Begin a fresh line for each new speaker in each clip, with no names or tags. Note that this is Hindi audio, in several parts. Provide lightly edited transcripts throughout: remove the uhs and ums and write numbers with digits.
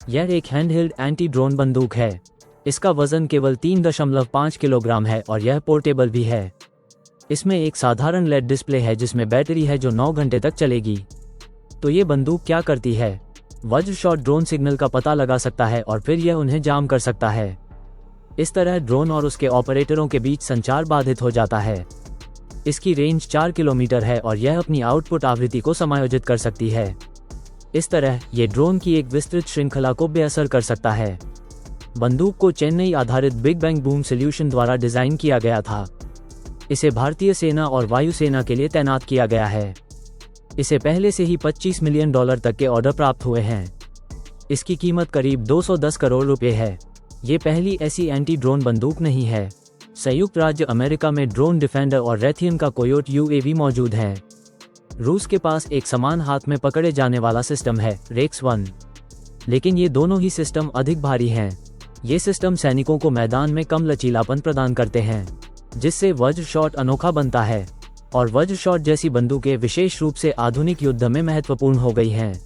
यह एक हैंडहेल्ड एंटी ड्रोन बंदूक है। इसका वजन केवल 3.5 किलोग्राम है और यह पोर्टेबल भी है। इसमें एक साधारण लेड डिस्प्ले है जिसमें बैटरी है जो 9 घंटे तक चलेगी। तो ये बंदूक क्या करती है? वज्र शॉट ड्रोन सिग्नल का पता लगा सकता है और फिर यह उन्हें जाम कर सकता है। इस तरह ड्रोन और उसके ऑपरेटरों के बीच संचार बाधित हो जाता है। इसकी रेंज 4 किलोमीटर है और यह अपनी आउटपुट आवृत्ति को समायोजित कर सकती है। इस तरह ये ड्रोन की एक विस्तृत श्रृंखला को बेअसर कर सकता है। बंदूक को चेन्नई आधारित बिग बैंग बूम सॉल्यूशन द्वारा डिजाइन किया गया था। इसे भारतीय सेना और वायुसेना के लिए तैनात किया गया है। इसे पहले से ही $25 मिलियन तक के ऑर्डर प्राप्त हुए हैं। इसकी कीमत करीब 210 करोड़ रुपए है। ये पहली ऐसी एंटी ड्रोन बंदूक नहीं है। संयुक्त राज्य अमेरिका में ड्रोन डिफेंडर और रैथियन का कोयोट UAV मौजूद है। रूस के पास एक समान हाथ में पकड़े जाने वाला सिस्टम है, रेक्स 1। लेकिन ये दोनों ही सिस्टम अधिक भारी हैं। ये सिस्टम सैनिकों को मैदान में कम लचीलापन प्रदान करते हैं, जिससे वज्र शॉट अनोखा बनता है। और वज्र शॉट जैसी बंदूकें विशेष रूप से आधुनिक युद्ध में महत्वपूर्ण हो गई हैं।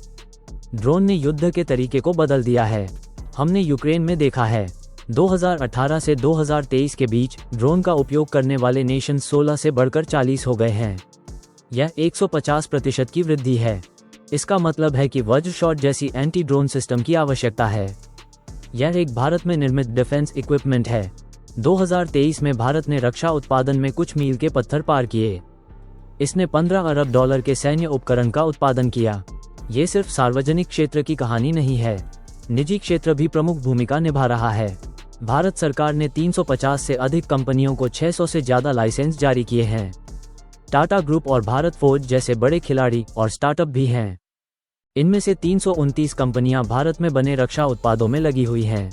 ड्रोन ने युद्ध के तरीके को बदल दिया है। हमने यूक्रेन में देखा है। 2018 से 2023 के बीच ड्रोन का उपयोग करने वाले नेशन 16 से बढ़कर 40 हो गए हैं। यह 150% की वृद्धि है। इसका मतलब है कि वज्र शॉट जैसी एंटी ड्रोन सिस्टम की आवश्यकता है। यह एक भारत में निर्मित डिफेंस इक्विपमेंट है। 2023 में भारत ने रक्षा उत्पादन में कुछ मील के पत्थर पार किए। इसने $15 अरब के सैन्य उपकरण का उत्पादन किया। ये सिर्फ सार्वजनिक क्षेत्र की कहानी नहीं है, निजी क्षेत्र भी प्रमुख भूमिका निभा रहा है। भारत सरकार ने 350 से अधिक कंपनियों को 600 से ज्यादा लाइसेंस जारी किए हैं। टाटा ग्रुप और भारत फोर्ज जैसे बड़े खिलाड़ी और स्टार्टअप भी हैं। इनमें से 329 कंपनियां भारत में बने रक्षा उत्पादों में लगी हुई हैं।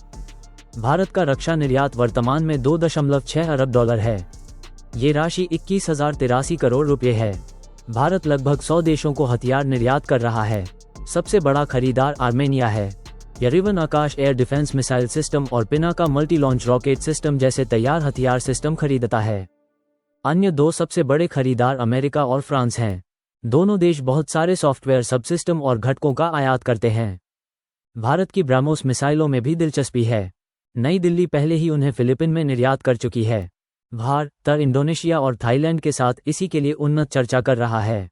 भारत का रक्षा निर्यात वर्तमान में $2.6 अरब है। ये राशि 21,083 करोड़ रुपए है। भारत लगभग 100 देशों को हथियार निर्यात कर रहा है। सबसे बड़ा खरीदार आर्मेनिया है। यरिवन आकाश एयर डिफेंस मिसाइल सिस्टम और Pinaka multi launch rocket system जैसे तैयार हथियार सिस्टम खरीदता है। अन्य दो सबसे बड़े खरीदार अमेरिका और फ्रांस हैं। दोनों देश बहुत सारे सॉफ्टवेयर सबसिस्टम और घटकों का आयात करते हैं। भारत की ब्रह्मोस मिसाइलों में भी दिलचस्पी है। नई दिल्ली पहले ही उन्हें फिलीपीन में निर्यात कर चुकी है। भारत इंडोनेशिया और थाईलैंड के साथ इसी के लिए उन्नत चर्चा कर रहा है।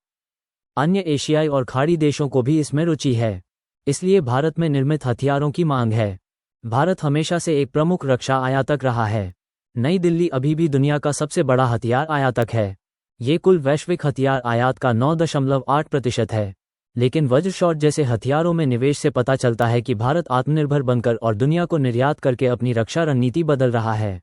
अन्य एशियाई और खाड़ी देशों को भी इसमें रुचि है, इसलिए भारत में निर्मित हथियारों की मांग है। भारत हमेशा से एक प्रमुख रक्षा आयातक रहा है। नई दिल्ली अभी भी दुनिया का सबसे बड़ा हथियार आयातक है। ये कुल वैश्विक हथियार आयात का 9.8% है। लेकिन वज्र शॉट जैसे हथियारों में निवेश से पता चलता है कि भारत आत्मनिर्भर बनकर और दुनिया को निर्यात करके अपनी रक्षा रणनीति बदल रहा है।